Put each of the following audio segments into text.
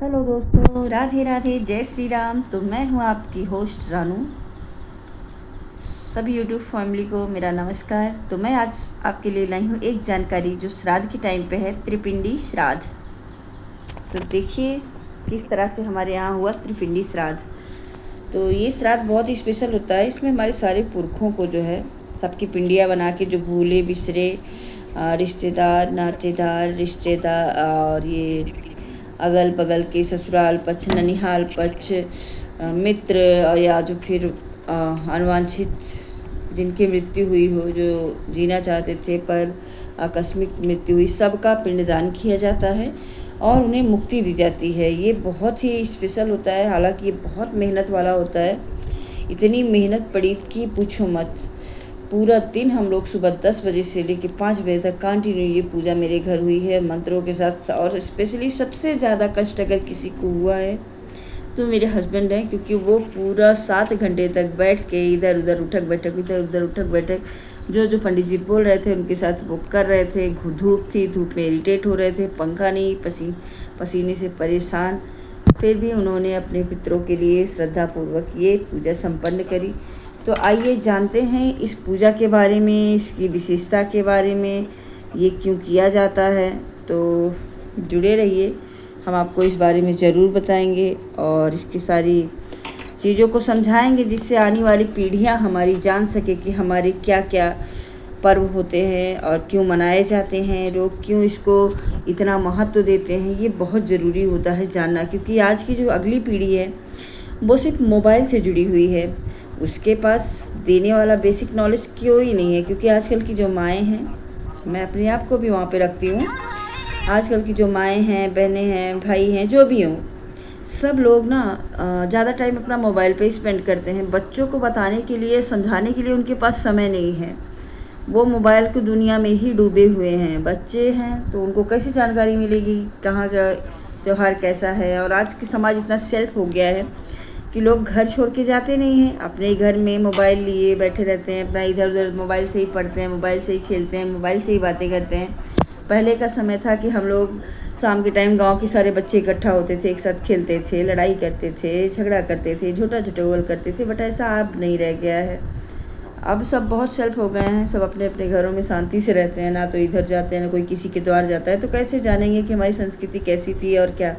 Hello दोस्तों, राधे राधे, जय श्री राम। तो मैं हूँ आपकी होस्ट रानू। सभी यूट्यूब फैमिली को मेरा नमस्कार। तो मैं आज आपके लिए लाई हूँ एक जानकारी जो श्राद्ध के टाइम पे है, त्रिपिंडी श्राद्ध। तो देखिए किस तरह से हमारे यहाँ हुआ त्रिपिंडी श्राद्ध। तो ये श्राद्ध बहुत ही स्पेशल होता है। इसमें हमारे सारे पुरखों को जो है सबकी पिंडियाँ बना के, जो भूले बिसरे रिश्तेदार, नातेदार, रिश्तेदार और ये अगल बगल के ससुराल पक्ष, ननिहाल पक्ष, मित्र या जो फिर अनवांछित जिनकी मृत्यु हुई हो, जो जीना चाहते थे पर आकस्मिक मृत्यु हुई, सबका पिंडदान किया जाता है और उन्हें मुक्ति दी जाती है। ये बहुत ही स्पेशल होता है। हालांकि ये बहुत मेहनत वाला होता है। इतनी मेहनत पड़ी कि पूछो मत। पूरा दिन हम लोग सुबह 10 बजे से लेकर 5 बजे तक कंटिन्यू ये पूजा मेरे घर हुई है मंत्रों के साथ। और स्पेशली सबसे ज़्यादा कष्ट अगर किसी को हुआ है तो मेरे हस्बैंड हैं, क्योंकि वो पूरा 7 घंटे तक बैठ के इधर उधर उठक बैठक, इधर उधर उठक बैठक, जो पंडित जी बोल रहे थे उनके साथ वो कर रहे थे। धूप थी, धूप में इरिटेट हो रहे थे, पंखा नहीं, पसीने से परेशान, फिर भी उन्होंने अपने पितरों के लिए श्रद्धापूर्वक ये पूजा संपन्न करी। तो आइए जानते हैं इस पूजा के बारे में, इसकी विशेषता के बारे में, ये क्यों किया जाता है। तो जुड़े रहिए, हम आपको इस बारे में ज़रूर बताएंगे और इसकी सारी चीज़ों को समझाएंगे, जिससे आने वाली पीढ़ियां हमारी जान सके कि हमारे क्या क्या पर्व होते हैं और क्यों मनाए जाते हैं, लोग क्यों इसको इतना महत्व देते हैं। ये बहुत ज़रूरी होता है जानना, क्योंकि आज की जो अगली पीढ़ी है वो सिर्फ मोबाइल से जुड़ी हुई है। उसके पास देने वाला बेसिक नॉलेज क्यों ही नहीं है। क्योंकि आजकल की जो माएँ हैं, मैं अपने आप को भी वहाँ पे रखती हूँ, आजकल की जो माएँ हैं, बहनें हैं, भाई हैं, जो भी हों, सब लोग ना ज़्यादा टाइम अपना मोबाइल पे स्पेंड करते हैं। बच्चों को बताने के लिए, समझाने के लिए उनके पास समय नहीं है। वो मोबाइल की दुनिया में ही डूबे हुए हैं। बच्चे हैं तो उनको कैसे जानकारी मिलेगी कहाँ का त्यौहार कैसा है। और आज के समाज इतना सेल्फ हो गया है कि लोग घर छोड़ के जाते नहीं हैं, अपने घर में मोबाइल लिए बैठे रहते हैं, अपना इधर उधर मोबाइल से ही पढ़ते हैं, मोबाइल से ही खेलते हैं, मोबाइल से ही बातें करते हैं। पहले का समय था कि हम लोग शाम के टाइम गांव के सारे बच्चे इकट्ठा होते थे, एक साथ खेलते थे, लड़ाई करते थे, झगड़ा करते थे, झूठा झटोल करते थे। बट ऐसा अब नहीं रह गया है। अब सब बहुत सेल्फ हो गए हैं। सब अपने अपने घरों में शांति से रहते हैं, ना तो इधर जाते हैं, ना कोई किसी के द्वार जाता है। तो कैसे जानेंगे कि हमारी संस्कृति कैसी थी और क्या।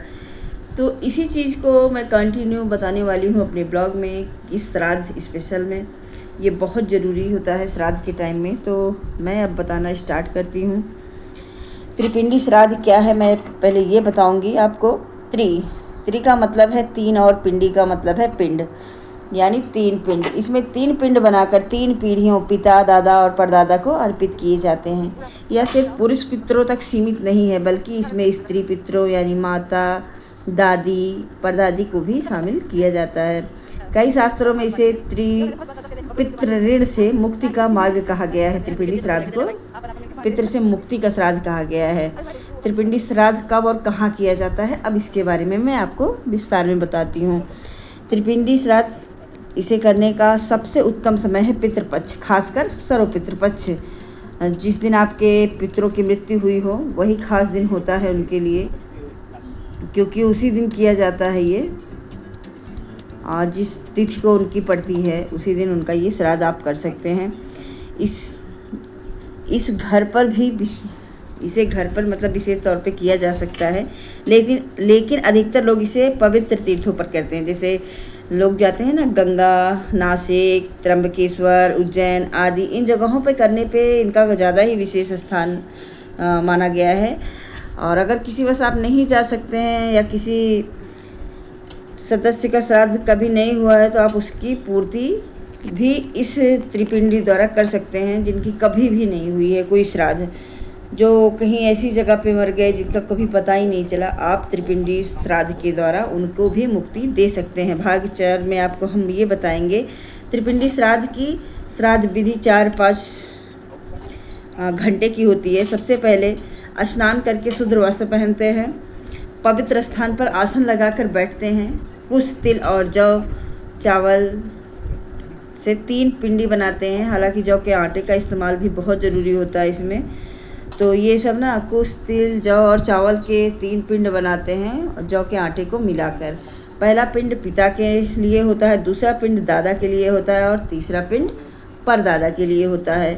तो इसी चीज़ को मैं कंटिन्यू बताने वाली हूँ अपने ब्लॉग में, इस श्राद्ध स्पेशल में। ये बहुत ज़रूरी होता है श्राद्ध के टाइम में। तो मैं अब बताना स्टार्ट करती हूँ। त्रिपिंडी श्राद्ध क्या है, मैं पहले ये बताऊँगी आपको। त्रि का मतलब है 3 और पिंडी का मतलब है पिंड, यानी 3 पिंड। इसमें 3 पिंड बनाकर 3 पीढ़ियों, पिता, दादा और परदादा को अर्पित किए जाते हैं। यह सिर्फ पुरुष पितरों तक सीमित नहीं है, बल्कि इसमें स्त्री पितरों यानी माता, दादी, परदादी को भी शामिल किया जाता है। कई शास्त्रों में इसे पितृ ऋण से मुक्ति का मार्ग कहा गया है। त्रिपिंडी श्राद्ध को पितृ से मुक्ति का श्राद्ध कहा गया है। त्रिपिंडी श्राद्ध कब और कहाँ किया जाता है, अब इसके बारे में मैं आपको विस्तार में बताती हूँ। त्रिपिंडी श्राद्ध इसे करने का सबसे उत्तम समय है पितृपक्ष, खासकर सर्व पितृपक्ष। जिस दिन आपके पितरों की मृत्यु हुई हो वही खास दिन होता है उनके लिए, क्योंकि उसी दिन किया जाता है ये। जिस तिथि को उनकी पड़ती है उसी दिन उनका ये श्राद्ध आप कर सकते हैं। इस घर पर भी इसे घर पर मतलब विशेष तौर पे किया जा सकता है, लेकिन अधिकतर लोग इसे पवित्र तीर्थों पर करते हैं। जैसे लोग जाते हैं ना गंगा, नासिक, त्र्यंबकेश्वर, उज्जैन आदि, इन जगहों पे करने पे इनका ज़्यादा ही विशेष स्थान माना गया है। और अगर किसी वजह आप नहीं जा सकते हैं या किसी सदस्य का श्राद्ध कभी नहीं हुआ है तो आप उसकी पूर्ति भी इस त्रिपिंडी द्वारा कर सकते हैं। जिनकी कभी भी नहीं हुई है कोई श्राद्ध, जो कहीं ऐसी जगह पे मर गए जिनका कभी पता ही नहीं चला, आप त्रिपिंडी श्राद्ध के द्वारा उनको भी मुक्ति दे सकते हैं। भाग 4 में आपको हम ये बताएंगे त्रिपिंडी श्राद्ध की श्राद्ध विधि 4-5 घंटे की होती है। सबसे पहले स्नान करके शुद्ध वस्त्र पहनते हैं, पवित्र स्थान पर आसन लगाकर बैठते हैं, कुछ तिल और जौ चावल से 3 पिंडी बनाते हैं। हालांकि जौ के आटे का इस्तेमाल भी बहुत ज़रूरी होता है इसमें। तो ये सब ना कुश, तिल, जौ और चावल के 3 पिंड बनाते हैं जौ के आटे को मिलाकर। पहला पिंड पिता के लिए होता है, दूसरा पिंड दादा के लिए होता है और तीसरा पिंड परदादा के लिए होता है।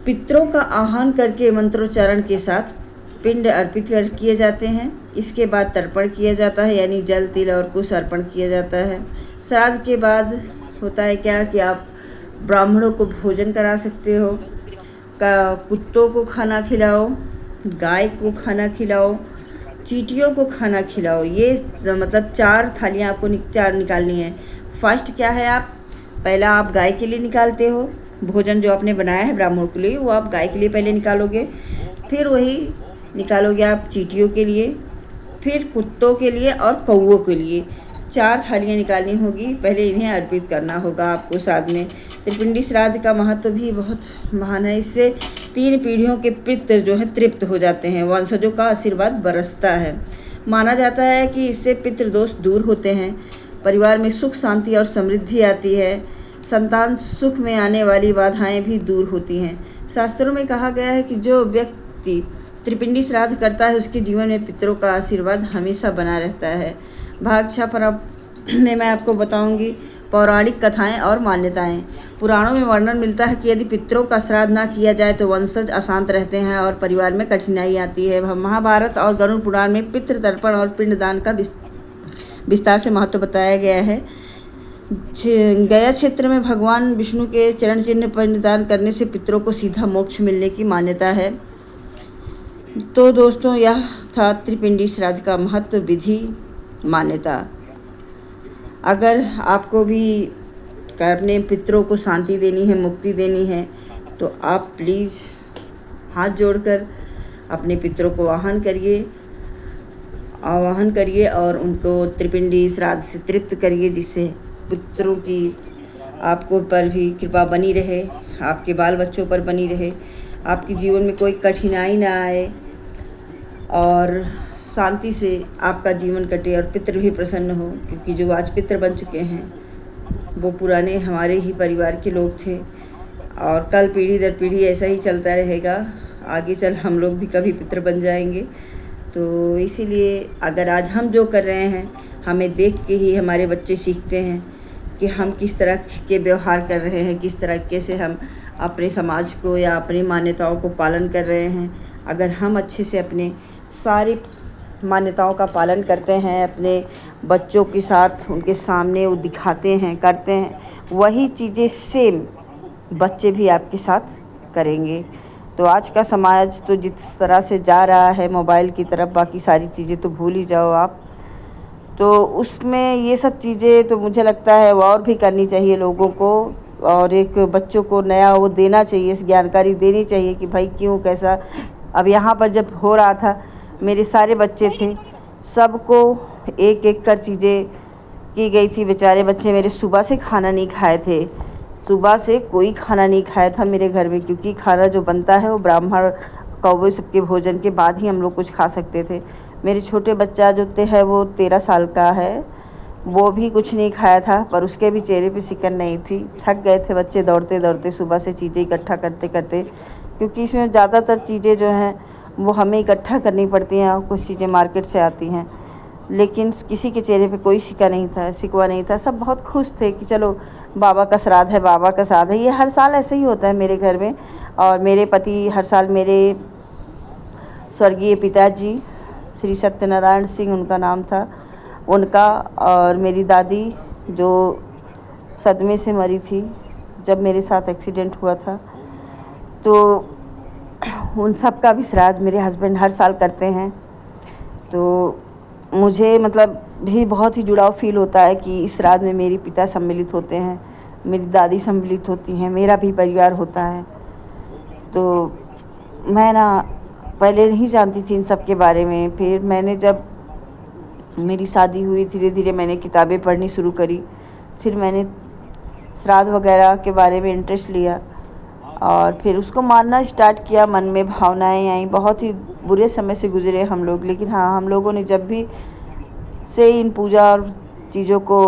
पितरों का आह्वान करके मंत्रोच्चारण के साथ पिंड अर्पित किए जाते हैं। इसके बाद तर्पण किया जाता है, यानी जल, तिल और कुश अर्पण किया जाता है। श्राद्ध के बाद होता है क्या कि आप ब्राह्मणों को भोजन करा सकते हो, कुत्तों को खाना खिलाओ, गाय को खाना खिलाओ, चींटियों को खाना खिलाओ। ये मतलब 4 थालियाँ आपको 4 निकालनी है। फर्स्ट क्या है, आप पहला आप गाय के लिए निकालते हो भोजन, जो आपने बनाया है ब्राह्मणों के लिए वो आप गाय के लिए पहले निकालोगे। फिर वही निकालोगे आप चींटियों के लिए, फिर कुत्तों के लिए और कौवों के लिए। 4 थालियाँ निकालनी होगी, पहले इन्हें अर्पित करना होगा आपको श्राद्ध में। त्रिपिंडी श्राद्ध का महत्व भी बहुत महान है। इससे 3 पीढ़ियों के पितृ जो है तृप्त हो जाते हैं, वंशजों का आशीर्वाद बरसता है। माना जाता है कि इससे पितृदोष दूर होते हैं, परिवार में सुख, शांति और समृद्धि आती है, संतान सुख में आने वाली बाधाएं भी दूर होती हैं। शास्त्रों में कहा गया है कि जो व्यक्ति त्रिपिंडी श्राद्ध करता है उसके जीवन में पितरों का आशीर्वाद हमेशा बना रहता है। भाग 6 पर अब में मैं आपको बताऊंगी पौराणिक कथाएं और मान्यताएं। पुराणों में वर्णन मिलता है कि यदि पितरों का श्राद्ध ना किया जाए तो वंशज अशांत रहते हैं और परिवार में कठिनाई आती है। महाभारत और गरुड़ पुराण में पितृ तर्पण और पिंडदान का विस्तार से महत्व बताया गया है। गया क्षेत्र में भगवान विष्णु के चरण चिन्ह पिंडदान करने से पितरों को सीधा मोक्ष मिलने की मान्यता है। तो दोस्तों, यह था त्रिपिंडी श्राद्ध का महत्व, विधि, मान्यता। अगर आपको भी अपने पितरों को शांति देनी है, मुक्ति देनी है, तो आप प्लीज़ हाथ जोड़कर अपने पितरों को आह्वान करिए और उनको त्रिपिंडी श्राद्ध से तृप्त करिए, जिससे पितरों की आपको पर भी कृपा बनी रहे, आपके बाल बच्चों पर बनी रहे, आपके जीवन में कोई कठिनाई ना आए और शांति से आपका जीवन कटे और पितृ भी प्रसन्न हो। क्योंकि जो आज पितृ बन चुके हैं वो पुराने हमारे ही परिवार के लोग थे और कल पीढ़ी दर पीढ़ी ऐसा ही चलता रहेगा। आगे चल हम लोग भी कभी पितृ बन जाएंगे। तो इसीलिए अगर आज हम जो कर रहे हैं, हमें देख के ही हमारे बच्चे सीखते हैं कि हम किस तरह के व्यवहार कर रहे हैं, किस तरीके से हम अपने समाज को या अपनी मान्यताओं को पालन कर रहे हैं। अगर हम अच्छे से अपने सारी मान्यताओं का पालन करते हैं, अपने बच्चों के साथ उनके सामने वो दिखाते हैं, करते हैं, वही चीज़ें सेम बच्चे भी आपके साथ करेंगे। तो आज का समाज तो जिस तरह से जा रहा है मोबाइल की तरफ, बाकी सारी चीज़ें तो भूल ही जाओ आप। तो उसमें ये सब चीज़ें तो मुझे लगता है वो और भी करनी चाहिए लोगों को, और एक बच्चों को नया वो देना चाहिए, जानकारी देनी चाहिए कि भाई क्यों कैसा। अब यहाँ पर जब हो रहा था, मेरे सारे बच्चे थे, सबको एक एक कर चीज़ें की गई थी। बेचारे बच्चे मेरे सुबह से खाना नहीं खाए थे, सुबह से कोई खाना नहीं खाया था मेरे घर में, क्योंकि खाना जो बनता है वो ब्राह्मण कौवे सबके भोजन के बाद ही हम लोग कुछ खा सकते थे। मेरे छोटे बच्चा जो है वो 13 साल का है, वो भी कुछ नहीं खाया था, पर उसके भी चेहरे पे सिकन नहीं थी। थक गए थे बच्चे दौड़ते दौड़ते सुबह से चीज़ें इकट्ठा करते करते, क्योंकि इसमें ज़्यादातर चीज़ें जो हैं वो हमें इकट्ठा करनी पड़ती हैं और कुछ चीज़ें मार्केट से आती हैं। लेकिन किसी के चेहरे पे कोई शिकवा नहीं था। सब बहुत खुश थे कि चलो बाबा का श्राद्ध है, बाबा का श्राद्ध है। ये हर साल ऐसे ही होता है मेरे घर में। और मेरे पति हर साल, मेरे स्वर्गीय पिताजी श्री सत्यनारायण सिंह उनका नाम था उनका, और मेरी दादी जो सदमे से मरी थी जब मेरे साथ एक्सीडेंट हुआ था, तो उन सब का भी श्राद्ध मेरे हस्बैंड हर साल करते हैं। तो मुझे मतलब भी बहुत ही जुड़ाव फील होता है कि इस श्राद्ध में मेरे पिता सम्मिलित होते हैं, मेरी दादी सम्मिलित होती हैं, मेरा भी परिवार होता है। तो मैं ना पहले नहीं जानती थी इन सब के बारे में। फिर मैंने जब मेरी शादी हुई, धीरे धीरे मैंने किताबें पढ़नी शुरू करी, फिर मैंने श्राद्ध वगैरह के बारे में इंटरेस्ट लिया और फिर उसको मानना स्टार्ट किया। मन में भावनाएं आई। बहुत ही बुरे समय से गुजरे हम लोग, लेकिन हाँ, हम लोगों ने जब भी से इन पूजा और चीज़ों को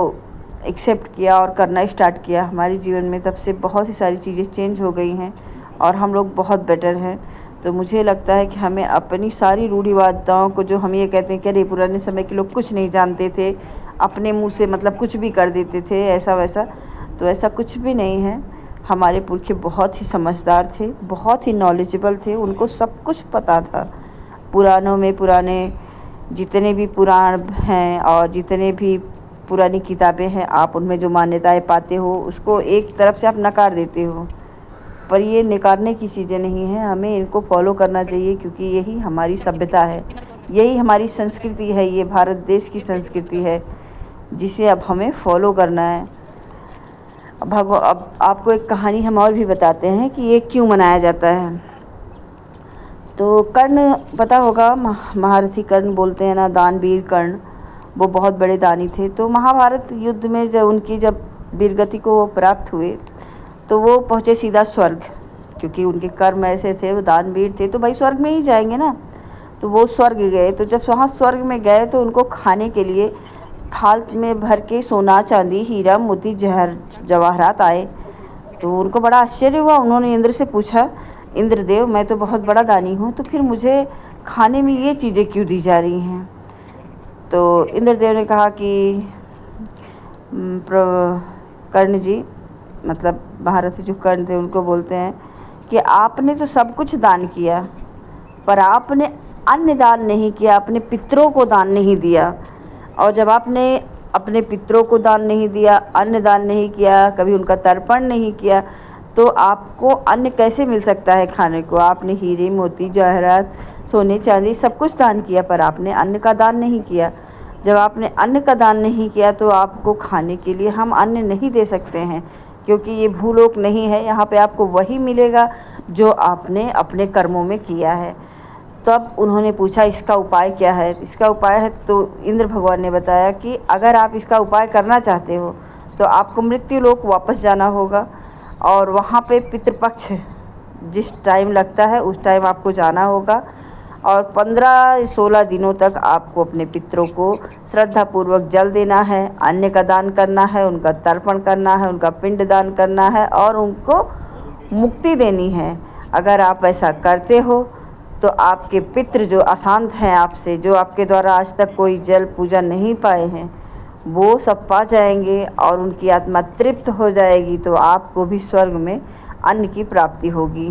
एक्सेप्ट किया और करना स्टार्ट किया, हमारे जीवन में तब से बहुत ही सारी चीज़ें चेंज हो गई हैं और हम लोग बहुत बेटर हैं। तो मुझे लगता है कि हमें अपनी सारी रूढ़िवादिताओं को, जो हम ये कहते हैं कि अरे पुराने समय के लोग कुछ नहीं जानते थे, अपने मुंह से मतलब कुछ भी कर देते थे ऐसा वैसा, तो ऐसा कुछ भी नहीं है। हमारे पुरखे बहुत ही समझदार थे, बहुत ही नॉलेजेबल थे, उनको सब कुछ पता था। पुराणों में पुराने जितने भी पुराण हैं और जितने भी पुरानी किताबें हैं, आप उनमें जो मान्यताएं पाते हो उसको एक तरफ से आप नकार देते हो, पर ये नकारने की चीज़ें नहीं हैं, हमें इनको फॉलो करना चाहिए, क्योंकि यही हमारी सभ्यता है, यही हमारी संस्कृति है, ये भारत देश की संस्कृति है जिसे अब हमें फॉलो करना है। अब आपको एक कहानी हम और भी बताते हैं कि ये क्यों मनाया जाता है। तो कर्ण पता होगा, महारथी कर्ण बोलते हैं ना, दानवीर कर्ण, वो बहुत बड़े दानी थे। तो महाभारत युद्ध में जब वीरगति को प्राप्त हुए तो वो पहुँचे सीधा स्वर्ग, क्योंकि उनके कर्म ऐसे थे, वो दानवीर थे, तो भाई स्वर्ग में ही जाएंगे ना। तो वो स्वर्ग गए, तो जब वहाँ स्वर्ग में गए तो उनको खाने के लिए थाल में भर के सोना चांदी हीरा मोती जवाहरात आए। तो उनको बड़ा आश्चर्य हुआ। उन्होंने इंद्र से पूछा, इंद्रदेव मैं तो बहुत बड़ा दानी हूँ, तो फिर मुझे खाने में ये चीज़ें क्यों दी जा रही हैं। तो इंद्रदेव ने कहा कि कर्ण जी, मतलब महारथी जो कर्ण थे उनको बोलते हैं कि आपने तो सब कुछ दान किया, पर आपने अन्न दान नहीं किया, अपने पितरों को दान नहीं दिया। और जब आपने अपने पितरों को दान नहीं दिया, अन्न दान नहीं किया, कभी उनका तर्पण नहीं किया, तो आपको अन्न कैसे मिल सकता है खाने को। आपने हीरे मोती जवाहरात सोने चांदी सब कुछ दान किया, पर आपने अन्न का दान नहीं किया। जब आपने अन्न का दान नहीं किया तो आपको खाने के लिए हम अन्न नहीं दे सकते हैं, क्योंकि ये भूलोक नहीं है, यहाँ पे आपको वही मिलेगा जो आपने अपने कर्मों में किया है। तब उन्होंने पूछा इसका उपाय क्या है। इसका उपाय है, तो इंद्र भगवान ने बताया कि अगर आप इसका उपाय करना चाहते हो तो आपको मृत्यु लोक वापस जाना होगा, और वहाँ पे पितृपक्ष जिस टाइम लगता है उस टाइम आपको जाना होगा, और 15-16 दिनों तक आपको अपने पितरों को श्रद्धापूर्वक जल देना है, अन्न का दान करना है, उनका तर्पण करना है, उनका पिंड दान करना है और उनको मुक्ति देनी है। अगर आप ऐसा करते हो तो आपके पितृ जो अशांत हैं आपसे, जो आपके द्वारा आज तक कोई जल पूजा नहीं पाए हैं, वो सब पा जाएंगे और उनकी आत्मा तृप्त हो जाएगी, तो आपको भी स्वर्ग में अन्न की प्राप्ति होगी।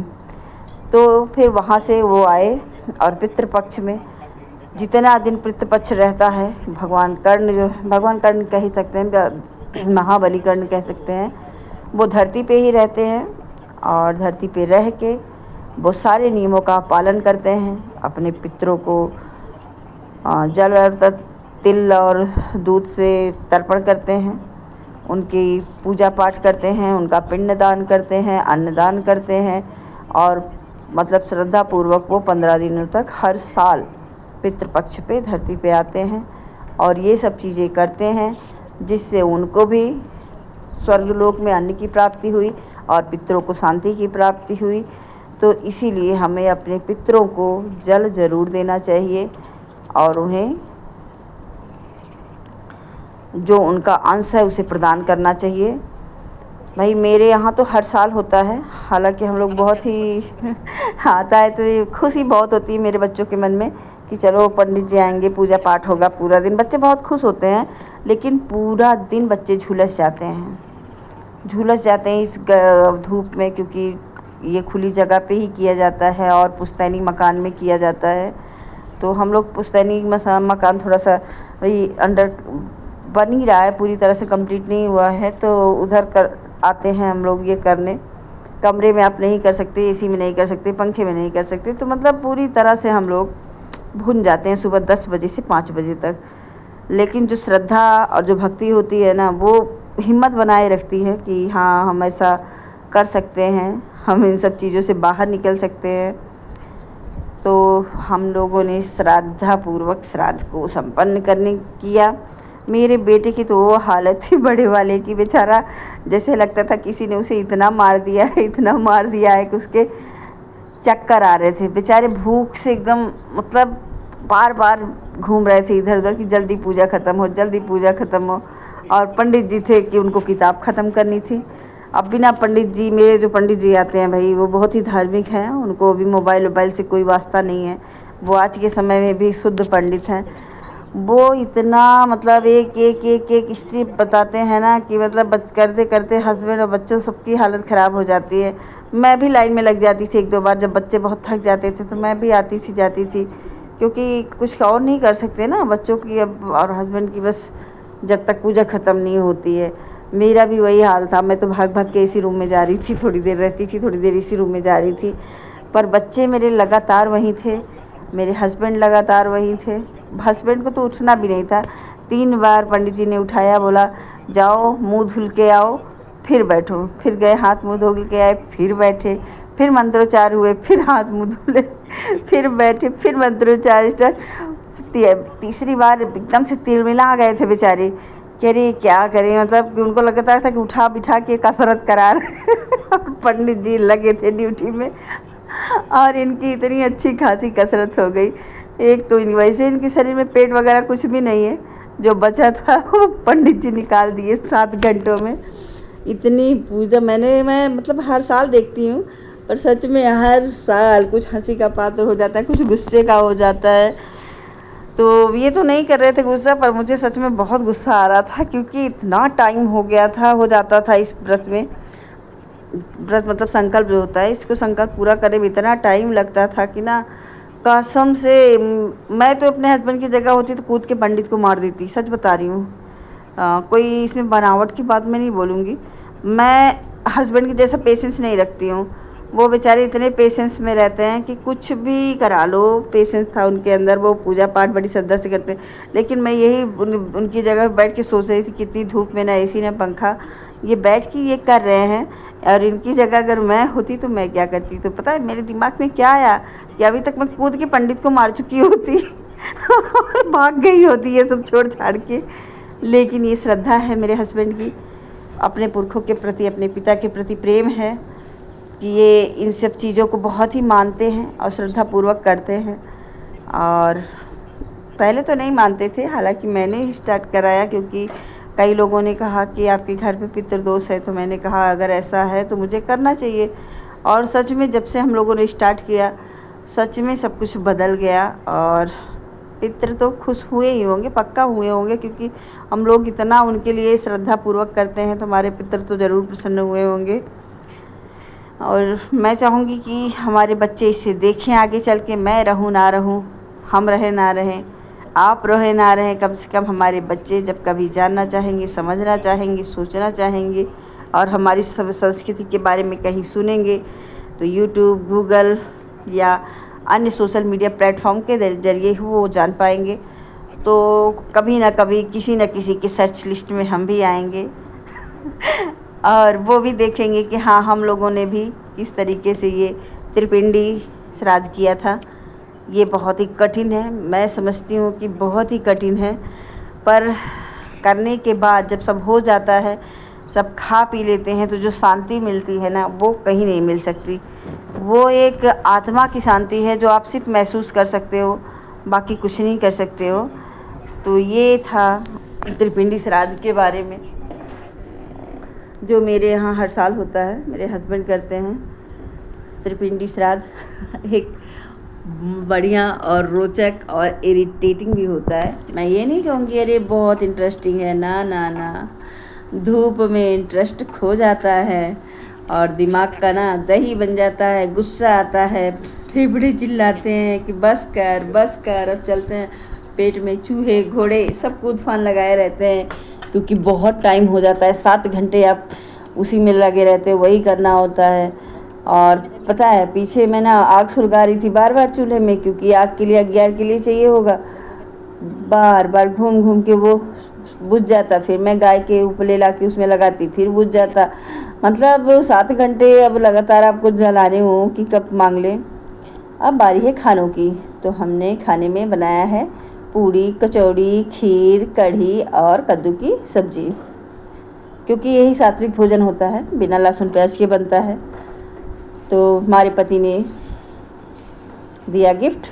तो फिर वहाँ से वो आए, और पितृपक्ष में जितना दिन पितृपक्ष रहता है, भगवान कर्ण कह ही सकते हैं, महाबली कर्ण कह सकते हैं, वो धरती पे ही रहते हैं, और धरती पे रह के वो सारे नियमों का पालन करते हैं। अपने पितरों को जल और तिल और दूध से तर्पण करते हैं, उनकी पूजा पाठ करते हैं, उनका पिंड दान करते हैं, अन्नदान करते हैं, और मतलब श्रद्धापूर्वक वो 15 दिनों तक हर साल पितृपक्ष पे धरती पे आते हैं और ये सब चीज़ें करते हैं, जिससे उनको भी स्वर्गलोक में अन्न की प्राप्ति हुई और पितरों को शांति की प्राप्ति हुई। तो इसीलिए हमें अपने पितरों को जल ज़रूर देना चाहिए और उन्हें जो उनका अंश है उसे प्रदान करना चाहिए। भाई मेरे यहाँ तो हर साल होता है, हालांकि हम लोग बहुत ही आता है तो ये खुशी बहुत होती है मेरे बच्चों के मन में कि चलो पंडित जी आएंगे, पूजा पाठ होगा, पूरा दिन बच्चे बहुत खुश होते हैं। लेकिन पूरा दिन बच्चे झुलस जाते हैं इस धूप में, क्योंकि ये खुली जगह पे ही किया जाता है और पुश्तैनी मकान में किया जाता है। तो हम लोग पुश्तैनी मकान थोड़ा सा वही अंडर बन ही रहा है, पूरी तरह से कंप्लीट नहीं हुआ है, तो उधर कर आते हैं हम लोग ये करने। कमरे में आप नहीं कर सकते, एसी में नहीं कर सकते, पंखे में नहीं कर सकते, तो मतलब पूरी तरह से हम लोग भुन जाते हैं सुबह 10 बजे से 5 बजे तक। लेकिन जो श्रद्धा और जो भक्ति होती है ना, वो हिम्मत बनाए रखती है कि हाँ हम ऐसा कर सकते हैं, हम इन सब चीज़ों से बाहर निकल सकते हैं। तो हम लोगों ने श्रद्धापूर्वक श्राद्ध को संपन्न किया। मेरे बेटे की तो वो हालत थी बड़े वाले की, बेचारा जैसे लगता था किसी ने उसे इतना मार दिया है कि उसके चक्कर आ रहे थे। बेचारे भूख से एकदम मतलब बार बार घूम रहे थे इधर उधर कि जल्दी पूजा ख़त्म हो। और पंडित जी थे कि उनको किताब ख़त्म करनी थी। अब भी ना पंडित जी, मेरे जो पंडित जी आते हैं भाई, वो बहुत ही धार्मिक हैं, उनको भी मोबाइल वोबाइल से कोई वास्ता नहीं है। वो आज के समय में भी शुद्ध पंडित हैं। वो इतना मतलब एक एक एक एक स्टेप बताते हैं ना कि मतलब करते करते हस्बैंड और बच्चों सबकी हालत ख़राब हो जाती है। मैं भी लाइन में लग जाती थी 1-2 बार, जब बच्चे बहुत थक जाते थे तो मैं भी आती थी जाती थी, क्योंकि कुछ और नहीं कर सकते ना बच्चों की अब और हस्बैंड की, बस जब तक पूजा ख़त्म नहीं होती है। मेरा भी वही हाल था, मैं तो भाग भाग के इसी रूम में जा रही थी, थोड़ी देर रहती थी, थोड़ी देर इसी रूम में जा रही थी, पर बच्चे मेरे लगातार वहीं थे, मेरे हस्बैंड लगातार वहीं थे। हस्बैंड को तो उठना भी नहीं था। 3 बार पंडित जी ने उठाया, बोला जाओ मुंह धुल के आओ फिर बैठो। फिर गए, हाथ मुंह धो के आए, फिर बैठे, फिर मंत्रोच्चार हुए, फिर हाथ मुंह धुले, फिर बैठे, फिर मंत्रोच्चार स्टार्ट। तीसरी बार एकदम से तिलमिला गए थे बेचारे कि अरे क्या करें, मतलब कि उनको लगता था कि उठा बिठा के कसरत करा रहे पंडित जी लगे थे ड्यूटी में, और इनकी इतनी अच्छी खासी कसरत हो गई। एक तो वैसे इनके शरीर में पेट वगैरह कुछ भी नहीं है, जो बचा था वो पंडित जी निकाल दिए 7 घंटों में। इतनी पूजा मैं मतलब हर साल देखती हूँ, पर सच में हर साल कुछ हंसी का पात्र हो जाता है, कुछ गुस्से का हो जाता है। तो ये तो नहीं कर रहे थे गुस्सा, पर मुझे सच में बहुत गुस्सा आ रहा था, क्योंकि इतना टाइम हो जाता था इस व्रत में। व्रत मतलब संकल्प जो होता है, इसको संकल्प पूरा करने में इतना टाइम लगता था कि ना कसम से मैं तो अपने हस्बैंड की जगह होती तो कूद के पंडित को मार देती, सच बता रही हूँ। कोई इसमें बनावट की बात मैं नहीं बोलूँगी। मैं हस्बैंड की जैसा पेशेंस नहीं रखती हूँ। वो बेचारे इतने पेशेंस में रहते हैं कि कुछ भी करा लो, पेशेंस था उनके अंदर। वो पूजा पाठ बड़ी श्रद्धा से करते हैं, लेकिन मैं यही उनकी जगह बैठ के सोच रही थी, कितनी धूप में ना एसी ना पंखा, ये बैठ के ये कर रहे हैं, और इनकी जगह अगर मैं होती तो मैं क्या करती। तो पता है मेरे दिमाग में क्या आया कि अभी तक मैं कूद के पंडित को मार चुकी होती और भाग गई होती ये सब छोड़ छाड़ के। लेकिन ये श्रद्धा है मेरे हस्बैंड की, अपने पुरखों के प्रति, अपने पिता के प्रति प्रेम है कि ये इन सब चीज़ों को बहुत ही मानते हैं और श्रद्धापूर्वक करते हैं। और पहले तो नहीं मानते थे, हालांकि मैंने ही स्टार्ट कराया, क्योंकि कई लोगों ने कहा कि आपके घर पे पितृदोष है, तो मैंने कहा अगर ऐसा है तो मुझे करना चाहिए। और सच में जब से हम लोगों ने स्टार्ट किया, सच में सब कुछ बदल गया। और पितृ तो खुश हुए ही होंगे, पक्का हुए होंगे, क्योंकि हम लोग इतना उनके लिए श्रद्धापूर्वक करते हैं, तो हमारे पितृ तो ज़रूर प्रसन्न हुए होंगे। और मैं चाहूँगी कि हमारे बच्चे इसे देखें आगे चल के। मैं रहूँ ना रहूँ, हम रहे ना रहें, आप रहे ना रहें, कम से कम हमारे बच्चे जब कभी जानना चाहेंगे, समझना चाहेंगे, सोचना चाहेंगे और हमारी संस्कृति के बारे में कहीं सुनेंगे, तो यूट्यूब, गूगल या अन्य सोशल मीडिया प्लेटफॉर्म के ज़रिए वो जान पाएंगे। तो कभी ना कभी किसी न किसी की सर्च लिस्ट में हम भी आएंगे और वो भी देखेंगे कि हाँ, हम लोगों ने भी किस तरीके से ये त्रिपिंडी श्राद्ध किया था। ये बहुत ही कठिन है, मैं समझती हूँ कि बहुत ही कठिन है, पर करने के बाद जब सब हो जाता है, सब खा पी लेते हैं, तो जो शांति मिलती है ना, वो कहीं नहीं मिल सकती। वो एक आत्मा की शांति है जो आप सिर्फ महसूस कर सकते हो, बाकी कुछ नहीं कर सकते हो। तो ये था त्रिपिंडी श्राद्ध के बारे में, जो मेरे यहाँ हर साल होता है। मेरे हस्बैंड करते हैं त्रिपिंडी श्राद्ध। एक बढ़िया और रोचक और इरिटेटिंग भी होता है। मैं ये नहीं कहूँगी अरे बहुत इंटरेस्टिंग है, ना ना ना, धूप में इंटरेस्ट खो जाता है और दिमाग का ना दही बन जाता है, गुस्सा आता है, फेफड़े चिल्लाते हैं कि बस कर, अब चलते हैं। पेट में चूहे घोड़े सब कूद फान लगाए रहते हैं, क्योंकि बहुत टाइम हो जाता है, 7 घंटे आप उसी में लगे रहते हैं, वही करना होता है। और पता है पीछे मैं ना आग सुलगा रही थी बार बार चूल्हे में, क्योंकि आग के लिए अग्यार के लिए चाहिए होगा। बार बार घूम घूम के वो बुझ जाता, फिर मैं गाय के उपले ला के उसमें लगाती, फिर बुझ जाता। मतलब 7 घंटे अब लगातार आपको जलाने हो कि कब मांग लें। अब बारी है खानों की, तो हमने खाने में बनाया है पूड़ी, कचौड़ी, खीर, कढ़ी और कद्दू की सब्जी, क्योंकि यही सात्विक भोजन होता है, बिना लहसुन प्याज के बनता है। तो हमारे पति ने दिया गिफ्ट।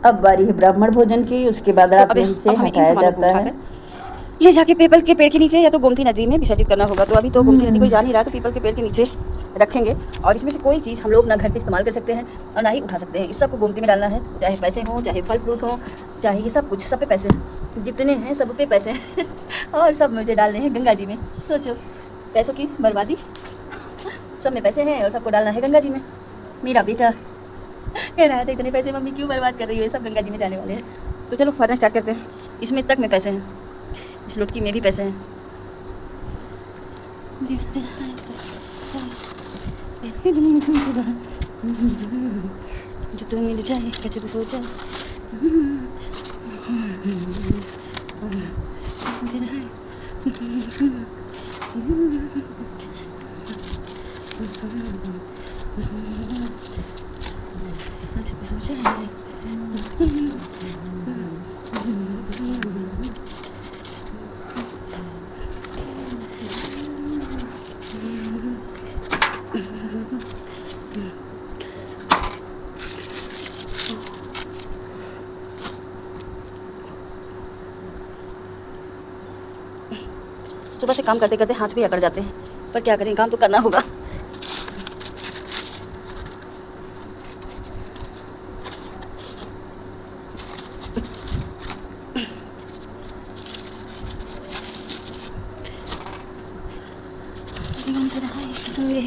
अब बारी है ब्राह्मण भोजन की। उसके बाद तो रात अब में इसे हमें इन हटाया सामानों को जाता है। उठाकर ले जाके पीपल के पेड़ के नीचे या तो गोमती नदी में विसर्जित करना होगा। तो अभी तो गोमती नदी कोई जा नहीं रहा, तो पीपल के पेड़ के नीचे रखेंगे। और इसमें से कोई चीज़ हम लोग ना घर पे इस्तेमाल कर सकते हैं और ना ही उठा सकते हैं। इस सबको गोमती में डालना है, चाहे पैसे हों, चाहे फल फ्रूट हों, चाहे ये सब कुछ, सब पे पैसे जितने हैं सब पे पैसे हैं और सब मुझे डालने हैं गंगा जी में। सोचो, पैसों की बर्बादी, सब में पैसे हैं और सबको डालना है गंगा जी में। मेरा बेटा कह रहा था इतने पैसे मम्मी क्यों बर्बाद कर रही हो, ये सब गंगा जी में जाने वाले हैं। तो चलो फरना स्टार्ट करते हैं। इसमें तक में पैसे हैं, इस लुटकी में भी पैसे हैं। जो तो मिल जाए कैसे भी हो जाए। सुबह से काम करते करते हाथ भी अकड़ जाते हैं, पर क्या करें, काम तो करना होगा।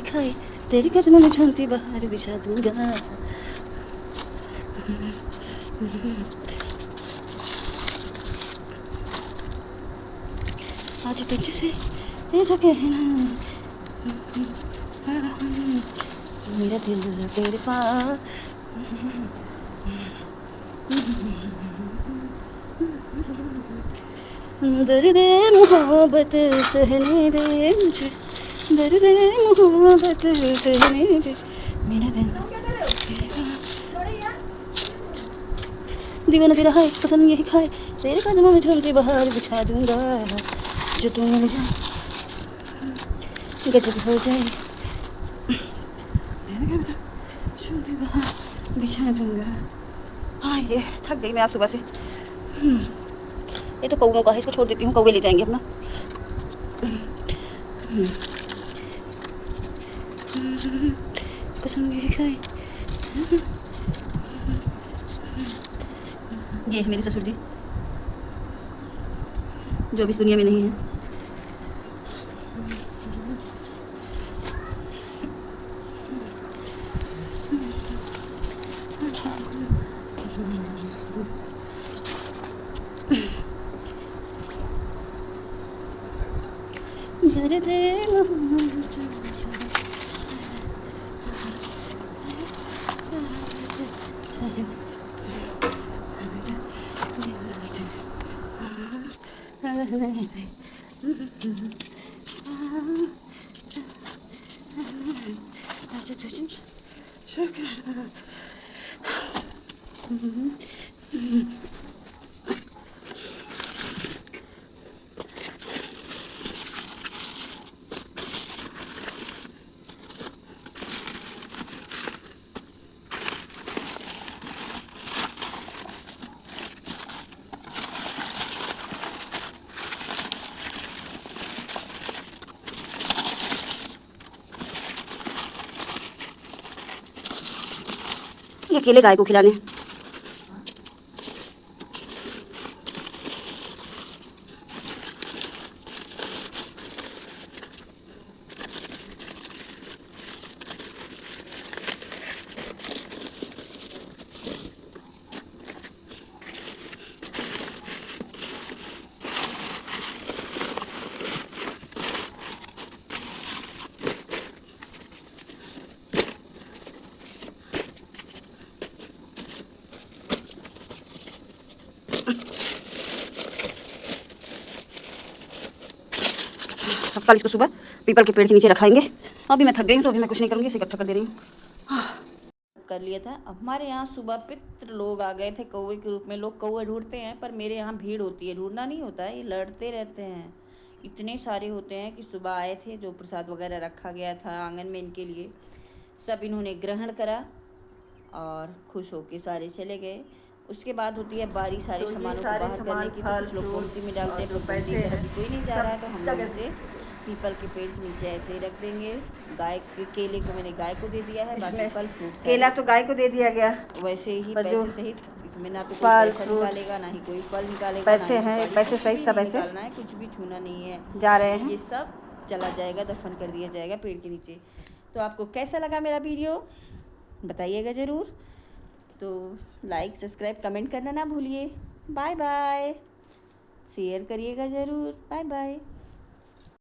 खाए तेरी कदमों में झूमती बहार बिछा दूंगा। आज तुझसे ये जो कहना, मेरा दिल तेरे पास। दर्द मोहब्बत सहने दे मुझे, दर्द मोहब्बत सहने दे, मेरा दिल तेरे पास। दीवाना तेरा है कसम यही खाए, तेरे कदमों में झूमती बहार बिछा दूंगा। जो तू मिल जाए गजब हो जाए, झूमती बहार बिछा दूंगा। हाँ ये थक गई मैं आज सुबह से। ये तो कौओं का है, इसको छोड़ देती हूँ, कौवे ले जाएंगे अपना। कसम यही खाए। ये है मेरे ससुर जी, जो भी इस दुनिया में नहीं है। ये अकेले गाय को खिलाने। अब कल इसको सुबह पीपल के पेड़ के नीचे रखाएंगे। अभी मैं थक गई हूँ तो अभी मैं कुछ नहीं करूँगी, इसे इकट्ठा कर दे रही हूँ। कर लिया था। अब हमारे यहाँ सुबह पितृ लोग आ गए थे कौवे के रूप में। लोग कौवे ढूंढते हैं, पर मेरे यहाँ भीड़ होती है, ढूंढना नहीं होता है, ये लड़ते रहते हैं। इतने सारे होते हैं कि सुबह आए थे, जो प्रसाद वगैरह रखा गया था आंगन में इनके लिए, सब इन्होंने ग्रहण करा और खुश होके सारे चले गए। उसके बाद होती है बारी सारे तो ये सामानों को सारे बाहर सामान, करने की। तो फल, कुछ लोग फ्रूट गोमती में डालते और हैं, जो पर गोमती पैसे इधर हैं, अभी कोई नहीं जा रहा है, तो हम लोग सब इसे पीपल के पेड़ के नीचे ऐसे ही रख देंगे। गाय के केले को मैंने गाय को दे दिया है, बाकी इसमें फल फ्रूट केला सारे तो गाय को दे दिया गया, वैसे ही पर जो पैसे सहित। इसमें ना तो कोई फल पैसा फ्रूट निकालेगा, ना ही कोई फल निकालेगा, ना पैसे ही हैं, सुपारी, पैसे कुछ सहित भी सब नहीं ऐसे निकालना है, कुछ भी छूना नहीं है। जा रहे हैं। ये सब चला जाएगा, दफन कर दिया जाएगा पेड़ के नीचे। तो आपको कैसा लगा मेरा वीडियो बताइएगा ज़रूर। तो लाइक सब्सक्राइब कमेंट करना ना भूलिए। बाय बाय, शेयर करिएगा ज़रूर। Bye bye.